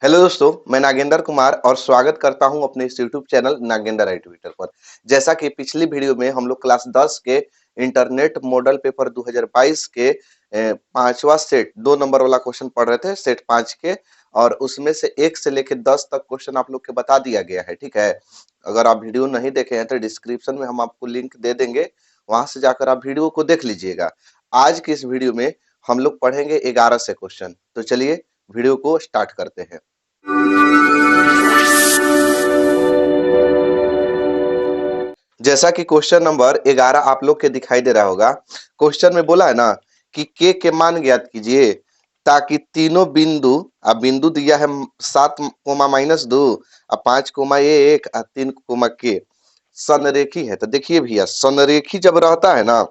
Hello दोस्तों, मैं नागेंद्र कुमार और स्वागत करता हूं अपने इस यूट्यूब चैनल नागेंद्र आई ट्विटर पर। जैसा कि पिछली वीडियो में हम लोग क्लास 10 के इंटरनेट मॉडल पेपर 2022 के पांचवा सेट 2 नंबर वाला क्वेश्चन पढ़ रहे थे, सेट 5 के। और उसमें से 1 से लेकर 10 तक क्वेश्चन आप लोग के बता दिया गया है, ठीक है। अगर आप वीडियो नहीं देखे हैं तो डिस्क्रिप्शन में हम आपको लिंक दे देंगे, वहां से जाकर आप वीडियो को देख लीजिएगा। आज की इस वीडियो में हम लोग पढ़ेंगे 11 से क्वेश्चन। तो चलिए वीडियो को स्टार्ट करते हैं। जैसा कि क्वेश्चन नंबर 11 आप लोग के दिखाई दे रहा होगा। क्वेश्चन में बोला है ना कि के मान ज्ञात कीजिए ताकि तीनों बिंदु, अब बिंदु दिया है 7 कोमा -2 और 5 कोमा 1 और 3 कोमा के संरेखी है। तो देखिए भैया, संरेखी जब रहता है ना,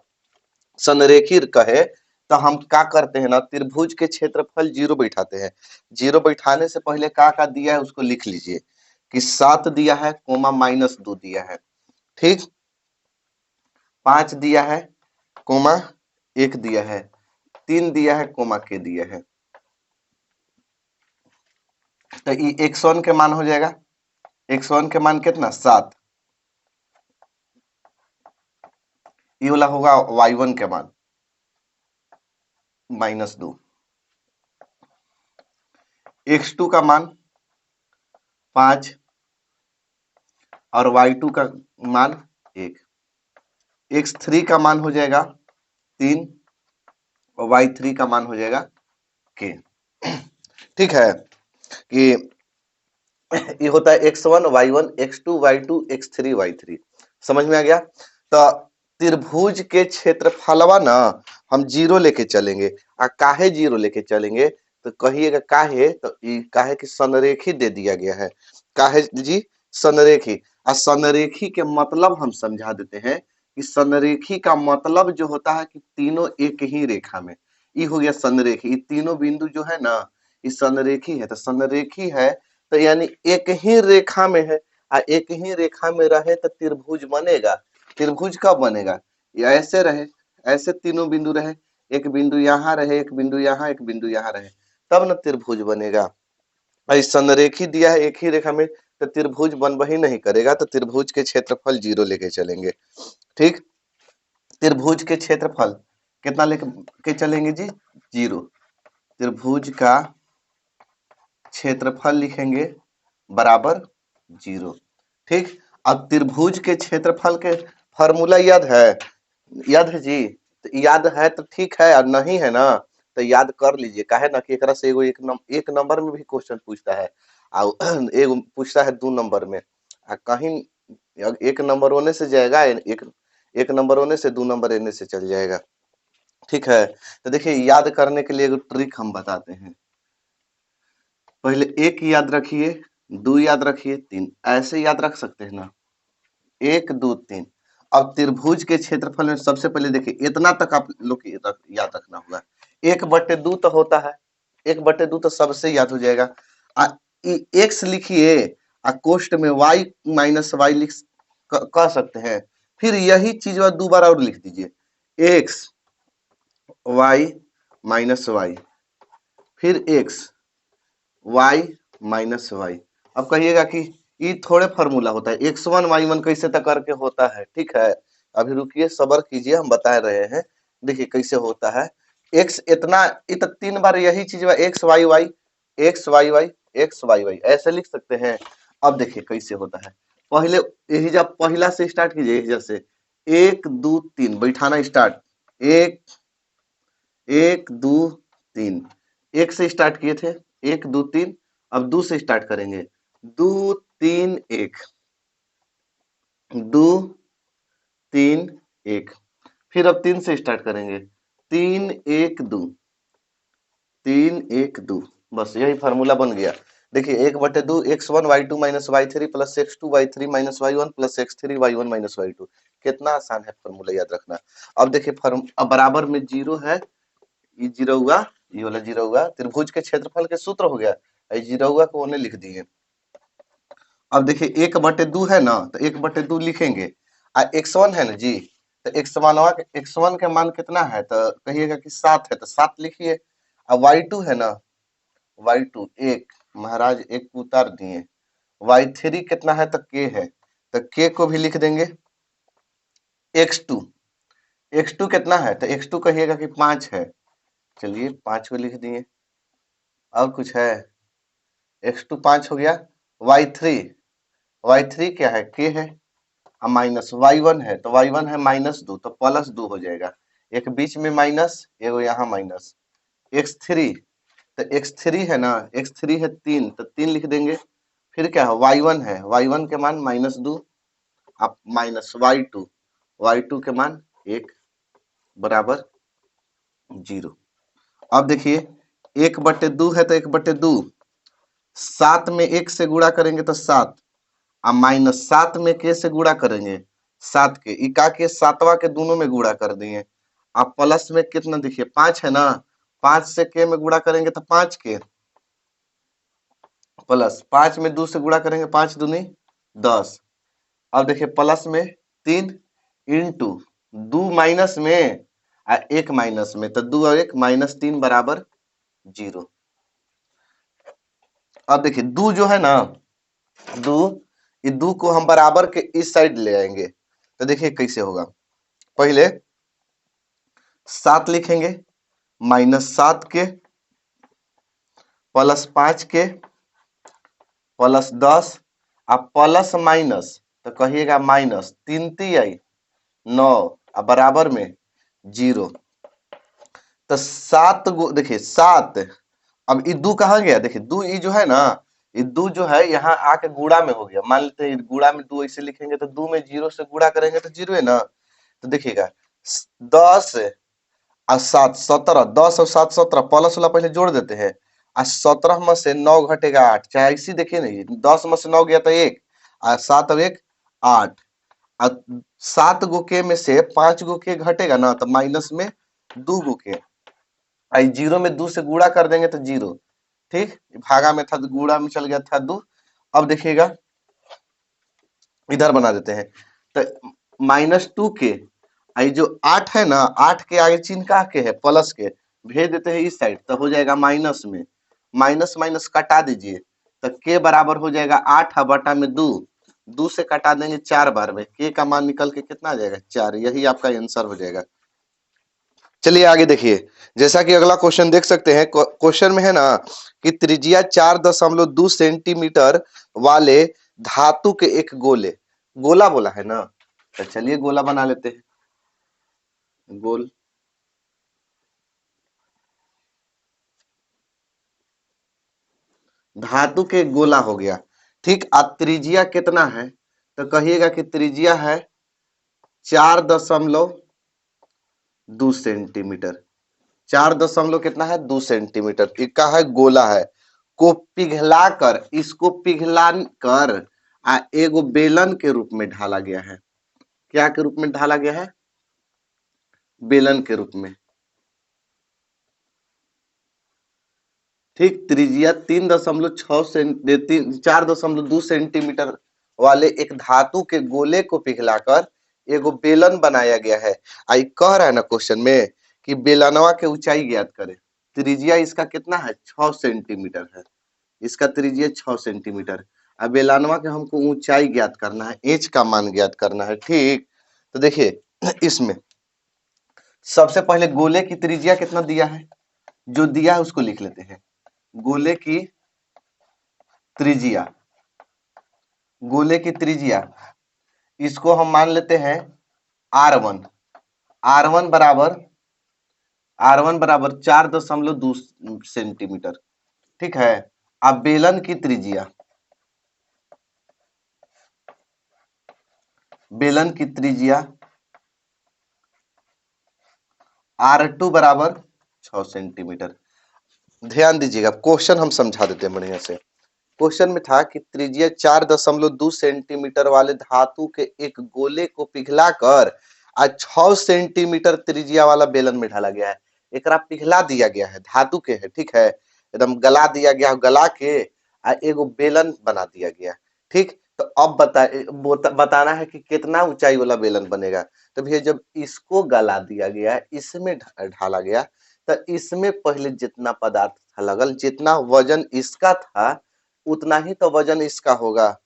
संरेखी कहे तो हम क्या करते हैं ना, त्रिभुज के क्षेत्रफल जीरो बैठाते हैं। जीरो बैठाने से पहले क्या दिया है उसको लिख लीजिए कि 7 दिया है, कोमा -2 दिया है, ठीक। 5 दिया है, कोमा 1 दिया है, 3 दिया है, कोमा के दिया है। तो ये x1 के मान हो जाएगा। x1 के मान कितना, 7। ये वाला होगा y1 के मान -2। x2 का मान 5 और y2 का मान 1। x3 का मान हो जाएगा 3 और y3 का मान हो जाएगा k। ठीक है कि ये होता है x1 y1 x2 y2 x3 y3। समझ में आ गया। तो त्रिभुज के क्षेत्रफलवा ना हम जीरो लेके चलेंगे। काहे जीरो लेके चलेंगे तो कहिएगा काहे, तो काहे की संरेखी दे दिया गया है। काहे जी, संरेखी। संरेखी के मतलब हम समझा देते हैं कि संरेखी का मतलब जो होता है कि तीनों एक ही रेखा में। ये हो गया संरेखी। ये तीनों बिंदु जो है ना, ये संरेखी है। तो संरेखी है तो यानी एक ही रेखा में है। एक ही रेखा में रहे तो त्रिभुज बनेगा। त्रिभुज कब बनेगा, या ऐसे रहे, ऐसे तीनों बिंदु रहे, एक बिंदु यहाँ रहे, एक बिंदु यहाँ, एक बिंदु यहाँ रहे, तब न त्रिभुज बनेगा। संरेखी दिया है एक ही रेखा में तो त्रिभुज बन ही नहीं करेगा। तो त्रिभुज के क्षेत्रफल जीरो लेके चलेंगे, ठीक। त्रिभुज के क्षेत्रफल कितना लेके चलेंगे जी, जीरो। त्रिभुज का क्षेत्रफल लिखेंगे बराबर जीरो, ठीक। अब त्रिभुज के क्षेत्रफल के फॉर्मूला याद है, याद है जी। तो याद है तो ठीक है, और नहीं है ना तो याद कर लीजिए। काहे ना कि एकरा से एगो एक नंबर में भी क्वेश्चन पूछता है, और एगो पूछता है 2 नंबर में। कहीं एक नंबर होने से जाएगा, एक नंबर होने से 2 नंबर एने से चल जाएगा, ठीक है। तो देखिए, याद करने के लिए एगो ट्रिक हम बताते हैं। पहले 1 याद रखिए, 2 याद रखिए, 3 ऐसे याद रख सकते हैं ना, 1 2 3। अब त्रिभुज के क्षेत्रफल में सबसे पहले देखिए, इतना तक आप लोग याद रखना होगा। 1/2 तो होता है, 1/2 तो सबसे याद हो जाएगा। एक्स लिखिए, कोष्ठ में y -y कह सकते हैं। फिर यही चीज दो बार और लिख दीजिए, x y -y, फिर x y -y। अब कहिएगा कि ये थोड़े फॉर्मूला होता है, x1 y1 कैसे तक करके होता है, ठीक है। अभी रुकिए, सब्र कीजिए, हम बता रहे हैं। देखिए कैसे होता है। x इतना, इतना 3 बार यही चीज x y y, x y y, x y y ऐसे लिख सकते हैं। अब देखिए कैसे होता है। पहले यही जब पहला से स्टार्ट कीजिए, जैसे 1 2 3 बैठाना स्टार्ट। 1 1 2 3, 1 से स्टार्ट किए थे, 1 2 3। अब 2 से स्टार्ट करेंगे, 2 3 1, 2 3 1। फिर अब 3 से स्टार्ट करेंगे, 3 1 2, 3 1 2। बस यही फार्मूला बन गया। देखिए 1/2 x1 y2 -y3 plus x2 y3 -y1 plus x3 y1 -y2। कितना आसान है फार्मूला याद रखना। अब देखिए अब बराबर में जीरो है, ये जीरो हुआ, ये वाला जीरो हुआ। त्रिभुज के क्षेत्रफल के सूत्र हो गया, ये जीरो हुआ को उन्हें लिख दिए। अब देखिए 1/2 है ना, तो 1/2 लिखेंगे। x1 है ना जी, तो x1 के मान कितना है, तो कहिएगा कि 7 है, तो 7 लिखिए। अब y2 है ना, y2 1, महाराज एक उतार दिए। y3 कितना है तो k है, तो k को भी लिख देंगे x2। x2 कितना है तो x2 कहिएगा कि 5 है, चलिए 5 को लिख दिए। और कुछ है, x2 5 हो गया। y3 क्या है, k है, और माइनस y1 है, तो y1 है -2, तो +2 हो जाएगा। एक बीच में माइनस, एगो यहाँ माइनस। x3, तो x3 है ना, x3 है 3, तो 3 लिख देंगे। फिर क्या है, y1 है, y1 के मान -2, अब माइनस y2 के मान 1 बराबर 0। अब देखिए 1/2 है तो 1/2, 7 में 1 से गुणा करेंगे तो 7, और -7 में k से गुणा करेंगे 7 के, इका के सातवा के दोनों में गुणा कर दिए। अब प्लस में कितना देखिए 5 है ना, 5 से k में गुणा करेंगे तो 5 के, प्लस 5 में 2 से गुणा करेंगे 5 दूनी 10। अब देखिए प्लस में 3 इंटू 2 माइनस में और 1 माइनस में, तो 2 और 1 -3 बराबर 0। अब देखिए 2 जो है ना, 2, ये 2 को हम बराबर के इस साइड ले आएंगे, तो देखिए कैसे होगा। पहले 7 लिखेंगे, -7 के +5 के +10, अब प्लस माइनस तो कहिएगा माइनस, 3 3 आई 9, अब बराबर में 0। तो 7 गो देखिए 7, अब ये 2 कहाँ गया, देखिए 2 ये जो है ना, ये 2 जो है यहाँ आके गुणा में हो गया। मान लेते हैं गुणा में 2 ऐसे लिखेंगे, तो 2 में 0 से गुणा करेंगे तो 0 है ना। तो देखिएगा 10 और 7 17, 10 और 7 17, प्लस वाला पहले जोड़ देते हैं। और 17 में से 9 घटेगा 8, चाहे इसी देखिए नहीं, 10 में से 9 गया तो 1, और 7 और 1 8, और 7 गो के में से 5 गो के घटेगा ना, तो माइनस में 2 गो के, 0 में 2 से गुणा कर देंगे तो 0। ठीक, भागा में था तो गुणा में चल गया था 2। अब देखिएगा इधर बना देते हैं, तो -2 के, आई जो 8 है ना, 8 के आगे चिन्ह का के है प्लस के, भेज देते हैं इस साइड, तो हो जाएगा माइनस में, माइनस माइनस कटा दीजिए, तो के बराबर हो जाएगा 8 बटा में 2, 2 से कटा देंगे 4 बार में, के का मान निकल के कितना आ जाएगा 4, यही आपका आंसर हो जाएगा। चलिए आगे देखिए, जैसा कि अगला क्वेश्चन देख सकते हैं, क्वेश्चन में है ना कि त्रिज्या 4.2 सेंटीमीटर वाले धातु के एक गोले, गोला बोला है ना, तो चलिए गोला बना लेते हैं। गोल, धातु के गोला हो गया। ठीक, अब त्रिज्या कितना है तो कहिएगा कि त्रिज्या है 4.2 सेंटीमीटर। 4 कितना है 2 सेंटीमीटर, इसका है गोला है, को पिघला कर, इसको पिघला कर एगो बेलन के रूप में ढाला गया है। क्या के रूप में ढाला गया है, बेलन के रूप में। ठीक, त्रिज्या 4.2 सेंटीमीटर वाले एक धातु के गोले को पिघलाकर एगो बेलन बनाया गया है। आई कह रहा है ना क्वेश्चन में कि बेलनवा के ऊंचाई ज्ञात करें। त्रिज्या इसका कितना है 6 सेंटीमीटर है, इसका त्रिज्या 6 सेंटीमीटर। अब बेलनवा के हमको ऊंचाई ज्ञात करना है, एच का मान ज्ञात करना है। ठीक, तो देखिए इसमें सबसे पहले गोले की त्रिज्या कितना दिया है, जो दिया है उसको लिख लेते हैं। गोले की त्रिज्या, गोले की त्रिज्या इसको हम मान लेते हैं R1, R1 बराबर, R1 बराबर 4.2 सेंटीमीटर। ठीक है, अब बेलन की त्रिज्या, बेलन की त्रिज्या R2 बराबर 6 सेंटीमीटर। ध्यान दीजिएगा, क्वेश्चन हम समझा देते हैं बढ़िया से। क्वेश्चन में था कि त्रिज्या 4.2 सेंटीमीटर वाले धातु के एक गोले को पिघलाकर 6 सेंटीमीटर त्रिज्या वाला बेलन में ढाला गया है। एकरा पिघला दिया गया है, धातु के है, ठीक है, एकदम गला दिया गया, गला के एगो बेलन बना दिया गया। ठीक, तो अब बताना है कि कितना ऊंचाई वाला बेलन बनेगा। तो भैया जब इसको गला दिया गया, इसमें ढाला गया, तो इसमें पहले जितना पदार्थ था लगल, जितना वजन इसका था उतना ही तो वजन इसका होगा।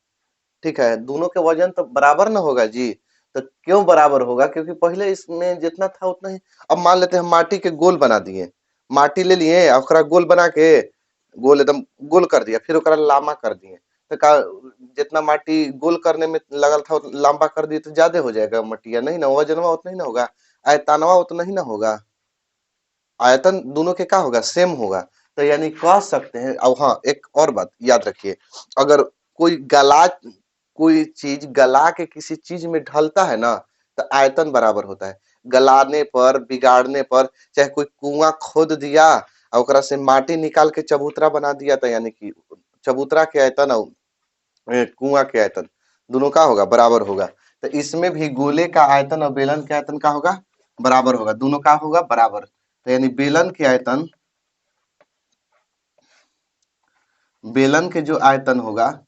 ठीक है, दोनों के वजन तो बराबर ना होगा जी। तो क्यों बराबर होगा? क्योंकि पहले इसमें जितना था उतना ही। अब मान लेते हैं माटी के गोल बना दिए, माटी ले लिए और ओकरा गोल बना के गोल एकदम गोल कर दिया, फिर ओकरा लामा कर दिए। तो का जितना माटी गोल करने में लगल था उतना लंबा कर दिए तो ज्यादा हो जाएगा मटिया, नहीं ना? वजनवा उतना ही ना होगा, आयतनवा उतना ही ना होगा। आयतन दोनों के क्या होगा? सेम होगा। तो यानी कह सकते हैं। अब हाँ, एक और बात याद रखिए, अगर कोई चीज गला के किसी चीज में ढलता है ना, तो आयतन बराबर होता है। गलाने पर, बिगाड़ने पर, चाहे कोई कुआं खोद दिया और ओकरा से माटी निकाल के चबूतरा बना दिया, तो यानी कि चबूतरा के आयतन और कुआं के आयतन दोनों का होगा? बराबर होगा। तो इसमें भी गोले का आयतन और बेलन के आयतन का होगा? बराबर होगा। दोनों का होगा? बराबर। तो यानी बेलन के जो आयतन होगा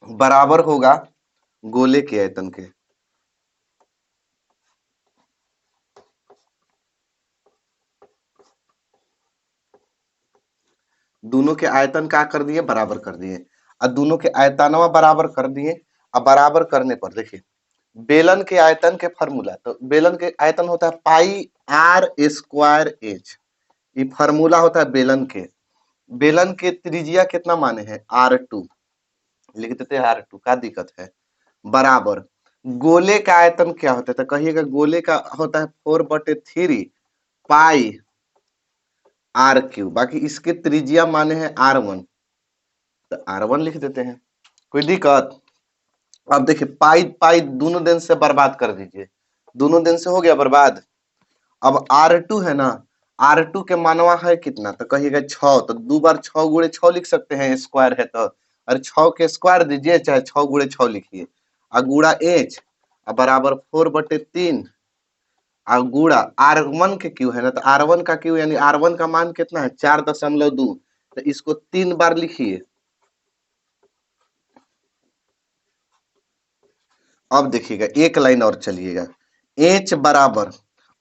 बराबर होगा गोले के आयतन के। दोनों के आयतन का कर दिए? बराबर कर दिए। और दोनों के आयतनवा बराबर कर दिए। अब बराबर करने पर देखिए, बेलन के आयतन के फार्मूला, तो बेलन के आयतन होता है पाई आर स्क्वायर एच। ये फार्मूला होता है बेलन के। बेलन के त्रिज्या कितना माने हैं? R2 लिख देते हैं। R2 का दिक्कत है? बराबर गोले का आयतन क्या होता है? तो कहिएगा गोले का होता है 4/3 पाई R क्यू। बाकी इसके त्रिज्या माने हैं R1, तो R1 लिख देते हैं। कोई दिक्कत? अब देखिए, पाई पाई दोनों दिन से बर्बाद कर दीजिए, दोनों दिन से हो गया बर्बाद। अब R2 है ना, R2 के मानवा है कितना? तो कहिएगा 6, तो 2 बार 6 गुणे 6 लिख सकते हैं, स्क्वायर है तो। और 6 के स्क्वायर दीजिए, चाहे 6 गुणे 6 लिखिए, और गुणा एच बराबर 4/3 और गुणा R1 के क्यू है ना, तो R1 का क्यू यानी R1 का मान कितना है? 4.2। तो इसको 3 बार लिखिए। अब देखिएगा, एक लाइन और चलिएगा, एच बराबर,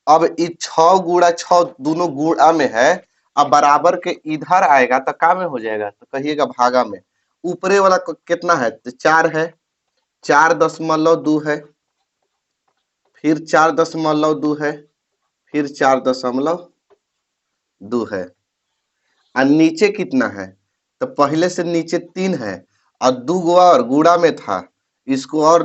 अब ये 6 गुणा 6 दोनों गुणा में है, अब बराबर के इधर आएगा तो का में हो जाएगा? तो कहिएगा भागा में। ऊपरे वाला कितना है? तो 4 है, 4.2 है, फिर 4.2 है, फिर 4.2 है। और नीचे कितना है? तो पहले से नीचे 3 है, और 2 गो और गुणा में था, इसको और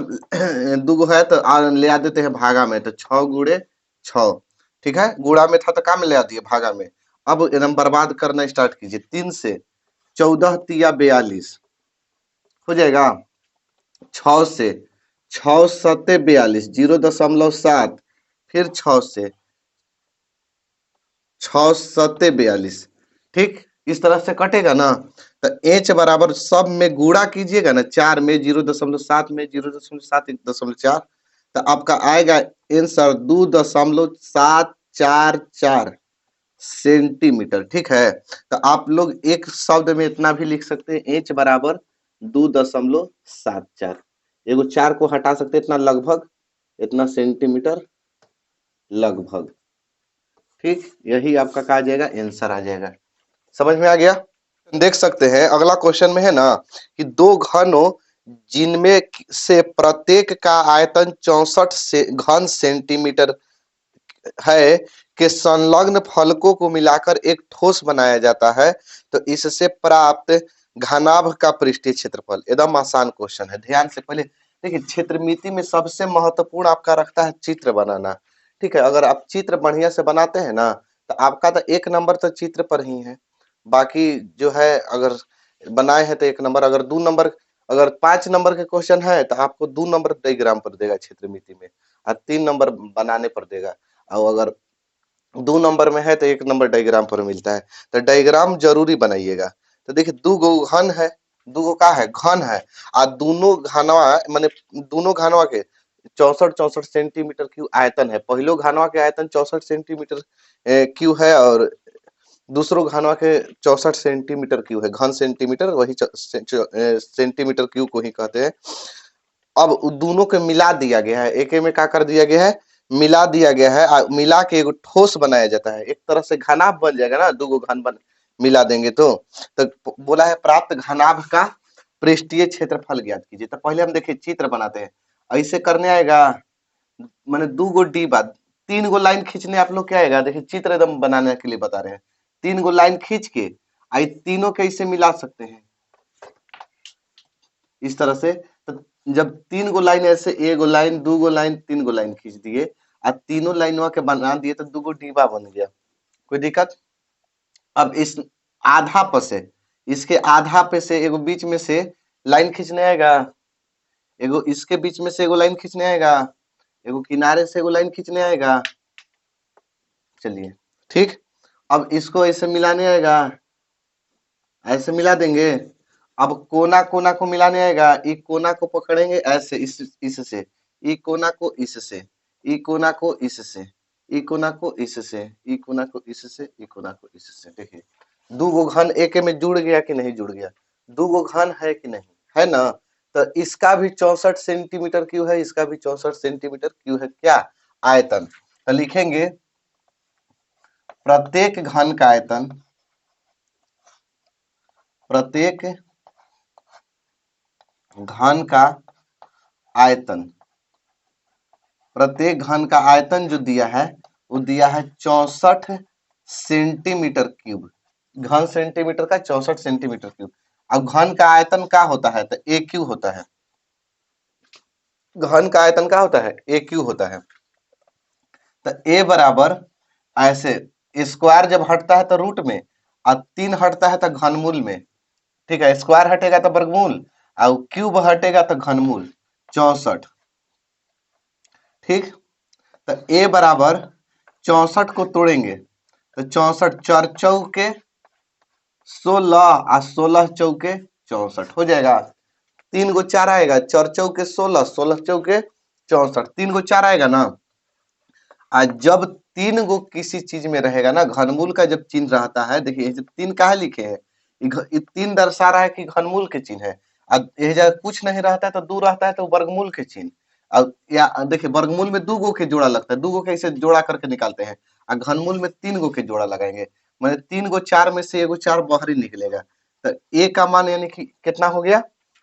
2 गो है तो ले आ देते हैं भागा में, तो 6 गुणे 6। ठीक है, गुणा में था तो काम ले आ दिए भागा में। अब एकदम बर्बाद करना स्टार्ट कीजिए। 3 से 14 तिया 42 हो जाएगा। 6 से 6 सत्ते 42, 0.7, फिर 6 से 6 सत्ते 42। ठीक, इस तरह से कटेगा ना। तो एच बराबर सब में गुणा कीजिएगा ना, 4 में 0.7 में 0.7 1.4, तो आपका आएगा आंसर 2.744 सेंटीमीटर। ठीक है, तो आप लोग एक शब्द में इतना भी लिख सकते हैं, एच बराबर 2.74। एगो 4 को हटा सकते हैं, इतना लगभग, इतना सेंटीमीटर लगभग। ठीक, यही आपका कहा जाएगा आंसर आ जाएगा। समझ में आ गया? देख सकते हैं अगला क्वेश्चन में है ना, कि दो घनों जिनमें से प्रत्येक का आयतन 64 से घन सेंटीमीटर है के संलग्न फलकों को मिलाकर एक ठोस बनाया जाता है, तो इससे प्राप्त घनाभ का पृष्ठीय क्षेत्रफल। एकदम आसान क्वेश्चन है, ध्यान से पहले देखिए। क्षेत्रमिति में सबसे महत्वपूर्ण आपका रखता है चित्र बनाना। ठीक है, अगर आप चित्र बढ़िया से बनाते हैं ना, तो आपका तो 1 नंबर तो चित्र पर ही है। बाकी जो है, अगर बनाए हैं तो 1 नंबर, अगर 2 नंबर, अगर 5 नंबर के क्वेश्चन है तो आपको 2 नंबर डायग्राम पर देगा क्षेत्रमिति में, और 3 नंबर बनाने पर देगा। और अगर 2 नंबर में है तो 1 नंबर डायग्राम पर मिलता है। तो डायग्राम जरूरी बनाइएगा। तो देखिए, 2 गो घन है, 2 गो का है घन है, और दोनों घनवा माने दोनों घनवा के 64 सेंटीमीटर क्यू आयतन है। पहलो घनवा के आयतन 64 सेंटीमीटर क्यू है, और दूसरो घनवा के 64 सेंटीमीटर क्यू है। घन सेंटीमीटर वही सेंटीमीटर क्यू को ही कहते हैं। अब दोनों के मिला दिया गया है, एक में क्या कर दिया गया है? मिला दिया गया है, मिला के एगो ठोस बनाया जाता है, एक तरह से घनाभ बन जाएगा ना, दो गो घन बन मिला देंगे तो बोला है प्राप्त घनाभ का पृष्ठीय क्षेत्रफल ज्ञात कीजिए। तो पहले हम देखिए चित्र बनाते हैं, ऐसे करने आएगा, मैंने दो गो डी बात, तीन गो लाइन खींचने आप लोग क्या आएगा, देखिए चित्र एकदम बनाने के लिए बता रहे हैं, तीन गो लाइन खींच के आई तीनों के इसे मिला सकते हैं इस तरह से। तो जब तीन गो लाइन ऐसे, एक गो लाइन, दो गो लाइन, तीन गो लाइन खींच दिए और तीनों लाइनों के बना दिए तो दो गो डिब्बा बन गया, कोई दिक्कत। अब इस आधा पर से, इसके आधा पे से एगो बीच में से लाइन खींचने आएगा, एगो इसके बीच में से एगो लाइन खींचने आएगा, एगो किनारे से एगो लाइन खींचने आएगा। चलिए ठीक, अब इसको ऐसे मिलाने आएगा, ऐसे मिला देंगे। अब कोना कोना को मिलाने आएगा, एक कोना को पकड़ेंगे ऐसे, इससे, एक कोना को इससे, एक कोना को इससे, एक कोना को इससे, एक कोना को इससे, एक कोना को इससे। देखिए दो गो घन एक में जुड़ गया कि नहीं जुड़ गया, दो गो घन है कि नहीं है ना। तो इसका भी 64 सेंटीमीटर क्यू है, इसका भी 64 सेंटीमीटर क्यू है, क्या आयतन। तो लिखेंगे प्रत्येक घन का आयतन, प्रत्येक घन का आयतन, प्रत्येक घन का आयतन जो दिया है वो दिया है 64 सेंटीमीटर क्यूब, घन सेंटीमीटर का 64 सेंटीमीटर क्यूब। अब घन का आयतन क्या होता है, तो ए क्यू होता है, घन का आयतन क्या होता है, ए क्यू होता है। तो ए बराबर ऐसे, स्क्वायर जब हटता है तो रूट में, और तीन हटता है तो घनमूल में, ठीक है, स्क्वायर हटेगा तो वर्गमूल और क्यूब हटेगा तो घनमूल, 64। ठीक, तो ए बराबर 64 को तोड़ेंगे तो 64 चार चौके 16 और 16 चौके 64 हो जाएगा, तीन गो चार आएगा, चार चौके 16, 16 चौके 64, तीन गो चार आएगा ना। आज जब तीन गो किसी चीज में रहेगा ना, घनमूल का जब चिन्ह रहता है, देखिए तीन काहे लिखे हैं, ये तीन दर्शा रहा है कि घनमूल के चिन्ह है। अब ये जब कुछ नहीं रहता है तो दो रहता है तो वर्गमूल के चिन्ह। अब या देखिए वर्गमूल में दो गो के जोड़ा लगता है, दो गो कैसे जोड़ा करके निकालते हैं, और घनमूल में तीन गो के जोड़ा लगाएंगे, मैंने तीन गो चार में से एगो चार बाहरी निकलेगा। तो ए का मान यानी कि कितना हो गया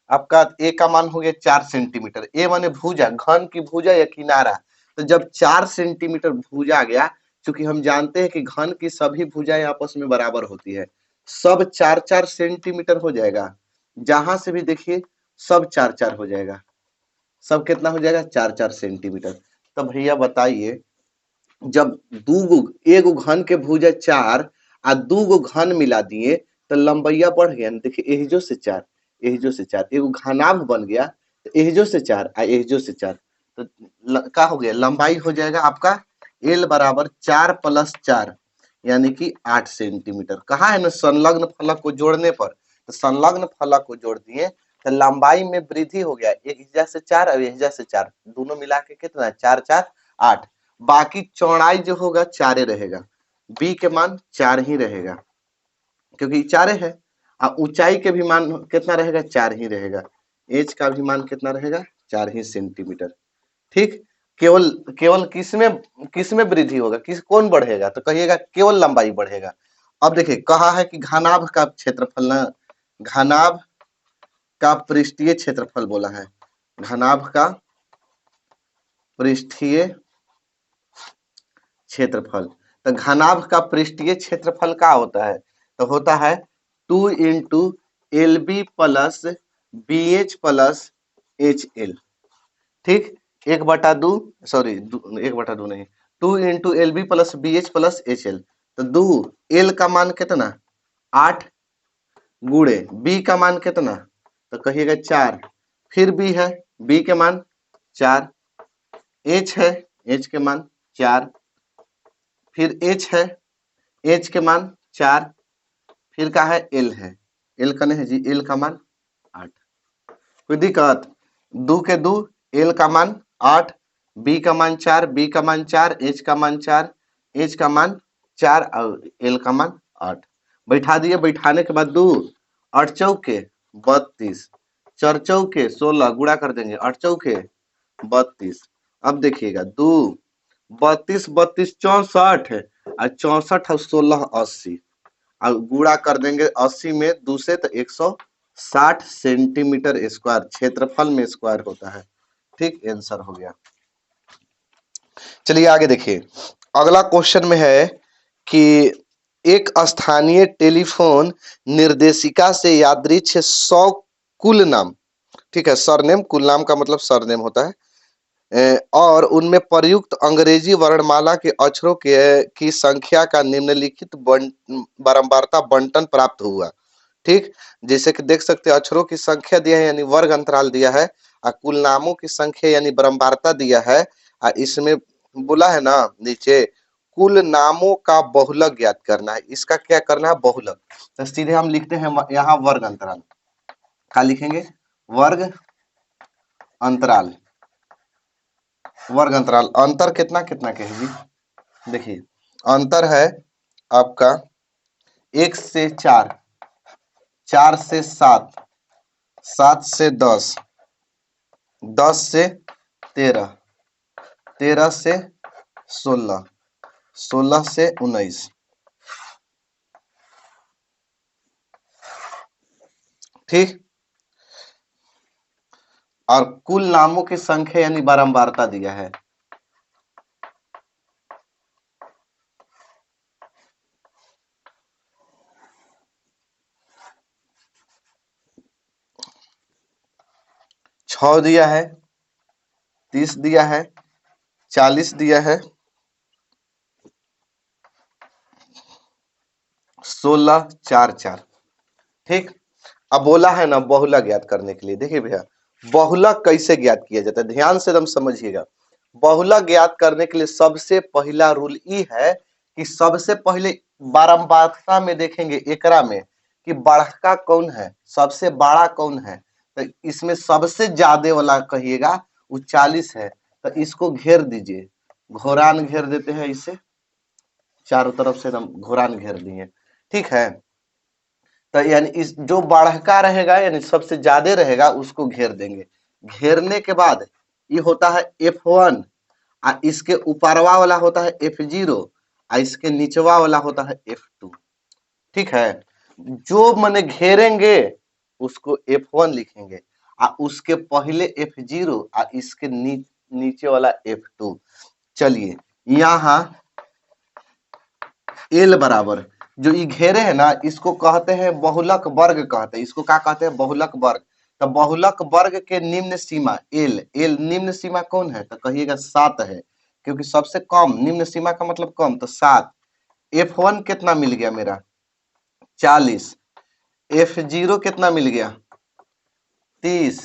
आपका, ए का मान हो गया 4 सेंटीमीटर। ए माने भुजा, घन की भुजा या किनारा। तो जब 4 सेंटीमीटर भुजा आ गया, क्योंकि हम जानते हैं कि घन की सभी भुजाएं आपस में बराबर होती है, सब 4-4 सेंटीमीटर हो जाएगा, जहां से भी देखिए सब 4-4 हो जाएगा, सब कितना हो जाएगा 4-4 सेंटीमीटर। तो भैया बताइए, जब दू गो एगो घन के भुजा 4 आ दू गो घन मिला दिए तो लंबैया बढ़ गया ना, देखिए एहजो से 4, एहजो से 4, एगो घनाभ बन गया, तो एहजो से 4 आ एहजो से 4, तो क्या हो गया, लंबाई हो जाएगा आपका एल बराबर 4 + 4 यानी कि 8 सेंटीमीटर। कहा है ना संलग्न फलक को जोड़ने पर, तो संलग्न फलक को जोड़ दिए तो लंबाई में वृद्धि हो गया, एक हिजा से 4 और हिजा से 4, दोनों मिला के कितना 4 4 8, बाकी चौड़ाई जो होगा 4 रहेगा, बी के मान 4 ही रहेगा क्योंकि 4 है, और ऊंचाई के भी मान कितना रहेगा 4 ही रहेगा, एच का भी मान कितना रहेगा 4 ही सेंटीमीटर। ठीक, केवल केवल किसमें वृद्धि होगा, किस कौन बढ़ेगा, तो कहिएगा केवल लंबाई बढ़ेगा। अब देखिए कहा है कि घनाभ का क्षेत्रफल ना, घनाभ का पृष्ठीय क्षेत्रफल बोला है, घनाभ का पृष्ठीय क्षेत्रफल। तो घनाभ का पृष्ठीय क्षेत्रफल क्या होता है, तो होता है 2 into L B plus B H plus H L. ठीक, 1/2, सॉरी 1/2 नहीं, 2 into L B plus B H plus H L. तो 2 एल का मान कितना 8 गुणे बी का मान कितना, तो कहिएगा 4, फिर बी है, बी के मान 4, एच है, एच के मान 4, फिर एच है, एच के मान 4, फिर का है एल है, एल का नहीं है जी, एल का मान 8, कोई दिक्कत, 2 के 2, एल का मान 8, बी का मान 4, बी का मान 4, एच का मान 4, एच का मान 4 और एल का मान 8, बैठा दिए, बैठाने के बाद 2 8 चौके 32, 4 चौके 16, गुणा कर देंगे 8 चौके 32। अब देखिएगा 2 32 32 64 और 64 और 16 80 और गुणा कर देंगे 80 में 2 से तो 160 सेंटीमीटर स्क्वायर क्षेत्रफल में स्क्वायर होता है। ठीक, आंसर हो गया। चलिए आगे देखिए, अगला क्वेश्चन में है कि एक स्थानीय टेलीफोन निर्देशिका से यादृच्छिक 100 कुल नाम, ठीक है, सरनेम, कुल नाम का मतलब सरनेम होता है, और उनमें प्रयुक्त अंग्रेजी वर्णमाला के अक्षरों के की संख्या का निम्नलिखित बारंबारता बंटन प्राप्त हुआ। ठीक, जैसे कि देख सकते हैं अक्षरों की संख्या दिया है यानी वर्ग अंतराल दिया है, और कुल नामों की संख्या यानी बारंबारता दिया है, और इसमें बोला है ना नीचे कुल नामों का बहुलक ज्ञात करना है। इसका क्या करना है? बहुलक। तो सीधे हम लिखते हैं यहाँ वर्ग अंतराल, क्या लिखेंगे? वर्ग अंतराल। वर्ग अंतराल अंतर कितना कितना के है जी? देखिए अंतर है आपका 1 से 4, 4 से 7, 7 से 10, 10 से 13, 13 से 16, 16 से 19। ठीक, और कुल नामों की संख्या यानी बारंबारता दिया है। छह दिया है, 30 दिया है, 40 दिया है, 16 4 4। ठीक, अब बोला है ना बहुलक ज्ञात करने के लिए। देखिए भैया बहुलक कैसे ज्ञात किया जाता है, ध्यान से एकदम समझिएगा। बहुलक ज्ञात करने के लिए सबसे पहला रूल ये है कि सबसे पहले बारंबारता में देखेंगे एकरा में कि बड़का कौन है, सबसे बड़ा कौन है। तो इसमें सबसे ज्यादा वाला कहिएगा वो 40 है, तो इसको घेर दीजिए, घोरान घेर देते हैं इसे, चारों तरफ से एकदम घोरान घेर दिए। ठीक है, तो यानी इस जो बढ़का रहेगा यानी सबसे ज्यादा रहेगा उसको घेर देंगे। घेरने के बाद ये होता है F1, और इसके ऊपरवा वाला होता है F0, और इसके नीचवा वाला होता है F2। ठीक है, जो मैंने घेरेंगे उसको F1 लिखेंगे, और उसके पहले F0 और इसके नीचे वाला F2। चलिए यहाँ एल बराबर जो ये घेरे है ना इसको कहते हैं बहुलक वर्ग कहते हैं। इसको क्या कहते हैं? बहुलक वर्ग। तो बहुलक वर्ग के निम्न सीमा एल, एल निम्न सीमा कौन है? तो कहिएगा 7 है, क्योंकि सबसे कम निम्न सीमा का मतलब कम, तो 7। F1 कितना मिल गया मेरा? 40। F0 कितना मिल गया? 30।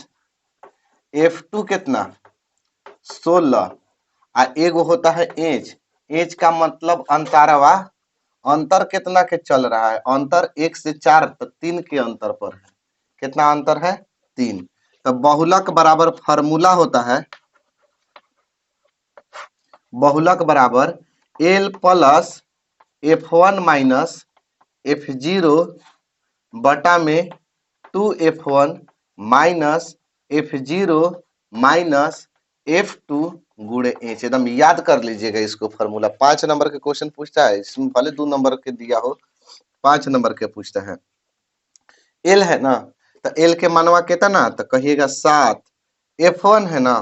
F2 कितना? 16। और एगो होता है एज, एज का मतलब अंतरवा, अंतर कितना के चल रहा है? अंतर 1 से 4 तो 3 के अंतर पर है। कितना अंतर है? 3। तो बहुलक बराबर फार्मूला होता है, बहुलक बराबर L plus F1 minus F0 बटा में 2F1 minus F0 minus F2 गुणे एच। एकदम याद कर लीजिएगा इसको फॉर्मूला। 5 नंबर के क्वेश्चन पूछता है, इसमें भले 2 नंबर के दिया हो, 5 नंबर के पूछता है। एल है ना, तो एल के मानवा कितना? तो कहिएगा 7। F1 है ना,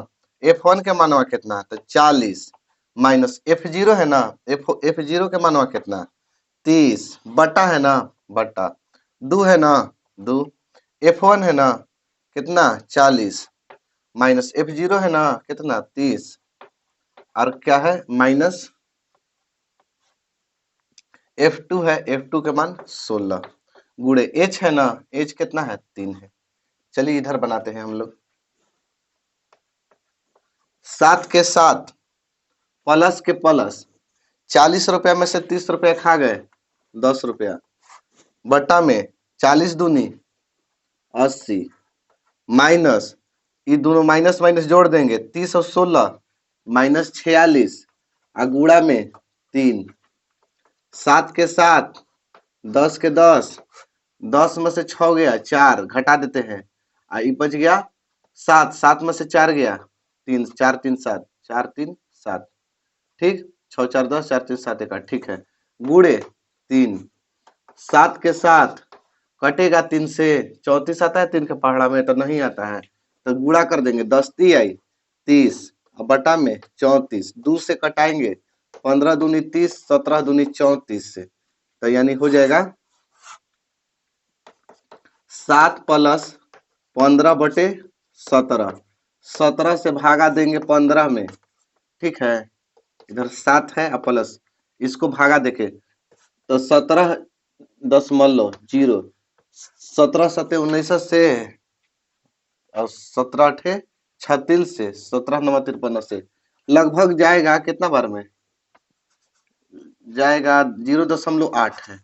F1 के मानवा कितना? तो 40 माइनस F0 है ना, F0 के मानवा कितना? 30 बटा है ना, बटा 2 है ना, 2। F1 है ना कितना? 40 माइनस F0 है ना कितना? 30, और क्या है? माइनस F2 है, F2 के मान 16 गुणे H है ना, H कितना है? 3 है। चलिए इधर बनाते हैं हम लोग। 7 के 7 प्लस के प्लस, 40 रुपया में से 30 रुपया खा गए, 10 रुपया बटा में 40 दूनी 80 माइनस ये दोनों माइनस माइनस जोड़ देंगे, 30 और 16 माइनस 46 गुणा में 3। 7 के 7 10 के 10, 10 में से 6 गया 4, घटा देते हैं, ये बच गया 7, 7 में से 4 गया 3, 4 3 7, 4 3 7। ठीक, 6 4 10, 4 3 7 1 8, ठीक है। गुणे 3, 7 के साथ कटेगा 3 से, 34 आता है 3 के पहाड़ा में तो नहीं आता है, तो गुणा कर देंगे, 10 ती आई 30 और बटा में 34, 2 से कटाएंगे, 15 दूनी 30, 17 दूनी 34 से, तो यानी हो जाएगा 7 प्लस 15 बटे 17, 17 से भागा देंगे 15 में, ठीक है। इधर 7 है और प्लस इसको भागा देखे तो 17.0, 17 सते 19 से और 17 अठे 36 से, 17 9 53 से लगभग जाएगा कितना बार में जाएगा, 0.8 है,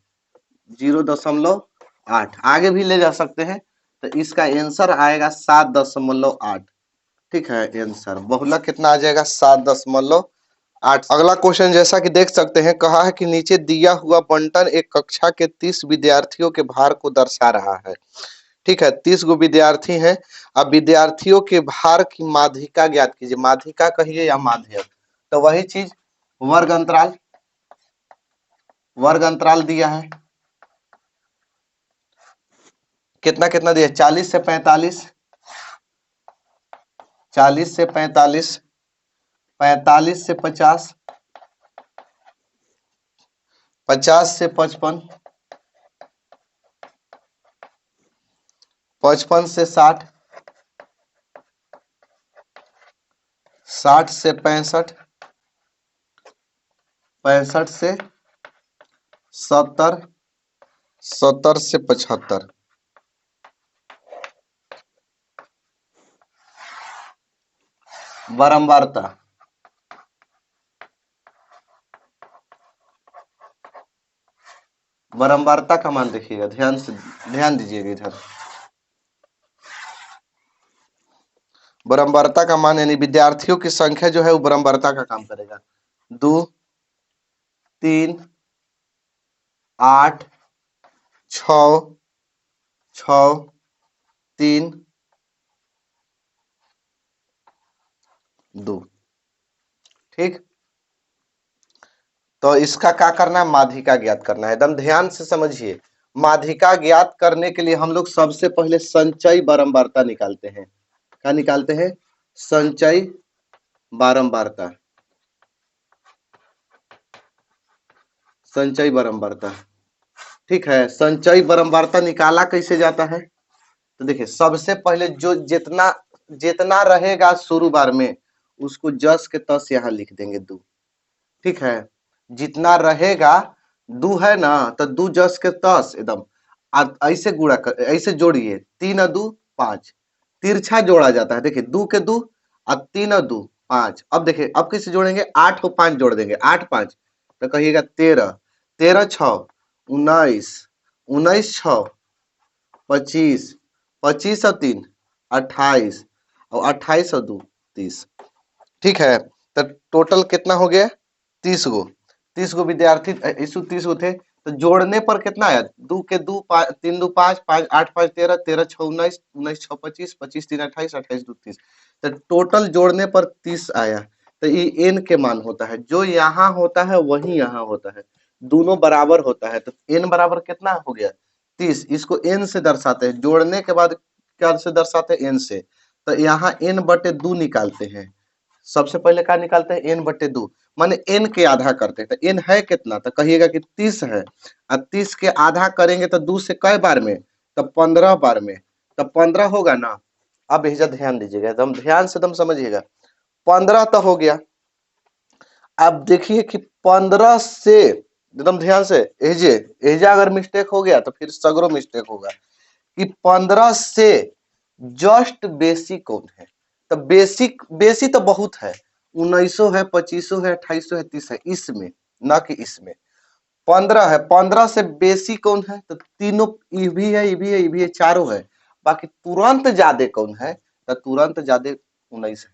0.8 आगे भी ले जा सकते हैं, तो इसका आंसर आएगा 7.8, ठीक है। आंसर बहुलक कितना आ जाएगा, 7.8। अगला क्वेश्चन जैसा कि देख सकते हैं, कहा है कि नीचे दिया हुआ बंटन एक कक्षा के 30 विद्यार्थियों के भार को दर्शा रहा है, ठीक है। 30 गो विद्यार्थी हैं, अब विद्यार्थियों के भार की माध्यिका ज्ञात कीजिए, माध्यिका कहिए या माध्यक, तो वही चीज वर्ग अंतराल दिया है, कितना कितना दिया, 40 से 45, 40 से 45, 45 से 50, 50 से 55, 55 से 60, 60 से 65, 65 से 70, 70 से 75। बारंबारता, बारंबारता का मान देखिएगा, ध्यान दीजिएगा इधर, बारंबारता का मान यानी विद्यार्थियों की संख्या जो है वो बारंबारता का काम करेगा। 2 3 8 6 6 3 2, ठीक। तो इसका क्या करना है, माध्यिका ज्ञात करना है, एकदम ध्यान से समझिए। माध्यिका ज्ञात करने के लिए हम लोग सबसे पहले संचयी बारंबारता निकालते हैं, क्या निकालते हैं, संचयी बारंबारता, संचयी बारंबारता, ठीक है। संचयी बारंबारता निकाला कैसे जाता है, तो देखिए सबसे पहले जो जितना जितना रहेगा शुरू बार में उसको जस के तस यहाँ लिख देंगे 2, ठीक है। जितना रहेगा 2 है ना, तो 2 जस के तस एकदम ऐसे गुणा कर, ऐसे जोड़िए, 3 और 2 5, तिरछा जोड़ा जाता है, देखिए 2 के 2 और 3 और 2 5। अब देखिए अब कैसे जोड़ेंगे, 8 और 5 जोड़ देंगे, 8 5 तो कहिएगा 13, 13 6 19, 19 6 25, 25 और 3 28 और 28 और 2 30, ठीक है। तो टोटल कितना हो गया, 30 गो, 30 गो विद्यार्थी, इस 30 गो थे, तो जोड़ने पर कितना आया, 2 के 2 3 2 5 5 8 5 13, 13 6 19, 19 6 25, 25 3 28, 28 2 30, तो टोटल जोड़ने पर 30 आया। तो ये एन के मान होता है, जो यहाँ होता है वही यहाँ होता है, दोनों बराबर होता है, तो एन बराबर कितना हो गया, 30। इसको एन से दर्शाते हैं, जोड़ने के बाद क्या से दर्शाते हैं, एन से, तो यहाँ एन बटे 2 निकालते हैं, सबसे पहले क्या निकालते हैं, एन बटे 2, माने एन के आधा करते हैं, तो एन है कितना, तो कहिएगा कि 30 है, और 30 के आधा करेंगे तो 2 से कई बार में, तो 15 बार में, तो 15 होगा ना। अब इधर ध्यान दीजिएगा, एकदम ध्यान से एकदम समझिएगा, 15 तो हो गया। अब देखिए कि 15 से एकदम ध्यान से, एजे एजा अगर मिस्टेक हो गया तो फिर सगरो मिस्टेक होगा, कि 15 से जस्ट बेसिक कौन है, तो बेसिक बेसी तो बहुत है, 1900 है, 2500 है, 2800 है, 30 है, इसमें ना कि इसमें 15 है, 15 से बेसी कौन है, तो तीनों, ये भी है, ये भी है, ये भी है, चारों है। बाकी तुरंत ज्यादा कौन है, तो तुरंत ज्यादा 19 है।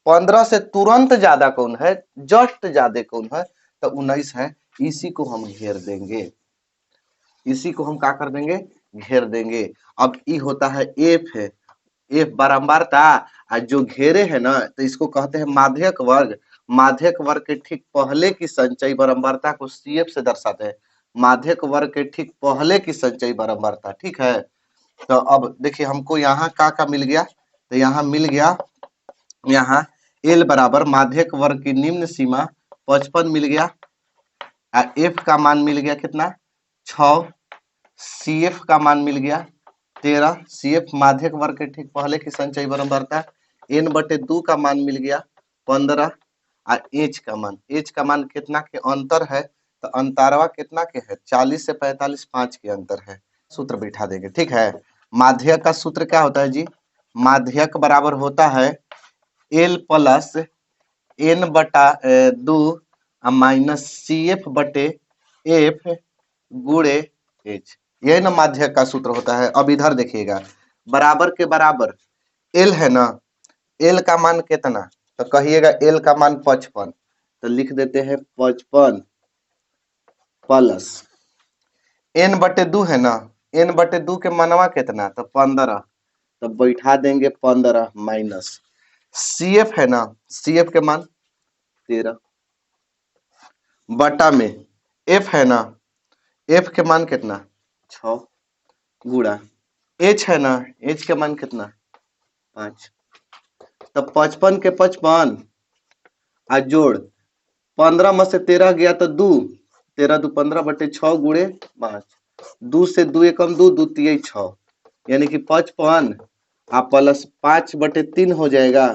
15 से तुरंत ज्यादा कौन है, जस्ट ज्यादा कौन है, तो 19 है। इसी को हम घेर देंगे, इसी को हम क्या कर देंगे, घेर देंगे। अब ई होता है एफ है, एफ बारंबारता, और जो घेरे है ना तो इसको कहते हैं माध्यक वर्ग, माध्यक वर्ग के ठीक पहले की संचयी बारंबारता को CF से दर्शाते हैं। माध्यक वर्ग के ठीक पहले की संचयी बारंबारता, ठीक है। तो अब देखिए हमको यहाँ का मिल गया, तो यहाँ मिल गया, यहाँ L बराबर माध्यक वर्ग की निम्न सीमा 55 मिल गया, F का मान मिल गया कितना 6, CF का मान मिल गया 13, CF माध्यक वर्ग के ठीक पहले की संचयी बारंबारता, N/2 का मान मिल गया 15, और H का मान कितना के अंतर है, तो अंतरवा कितना के है 40 से 45 5 के अंतर है। सूत्र बैठा देंगे, ठीक है। माध्यक का सूत्र क्या होता है जी, माध्यक बराबर होता है L plus N/2 minus CF बटे F गुणे H, यही ना माध्यक का सूत्र होता है। अब इधर देखिएगा, बराबर के बराबर L है ना, L का मान कितना, तो कहिएगा L का मान 55, तो लिख देते हैं 55 प्लस N/2 है ना, N/2 के मनवा कितना, तो 15, तो बैठा देंगे 15 माइनस CF है ना, CF के मान 13 बटा में F है ना, F के मान कितना 6 गुणा H है ना, H के मान कितना 5, तो 55 के 55 आ जोड़ 15 में से 13 गया तो 2, 13 2 15 बटे 6 गुणे 5, 2 से 2 एकम 2, 2 3 6, यानी कि 55 आप प्लस 5/3 हो जाएगा।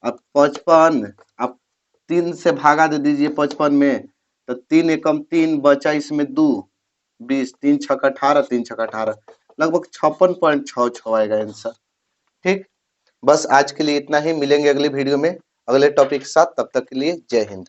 अब 55 आप 3 से भागा दे दीजिए 55 में, तो 3 एकम 3 बचा इसमें 2, 20, 3 छक 18, 3 छक 18, लगभग 56.66 आएगा आंसर। ठीक, बस आज के लिए इतना ही, मिलेंगे अगले वीडियो में अगले टॉपिक के साथ, तब तक के लिए जय हिंद।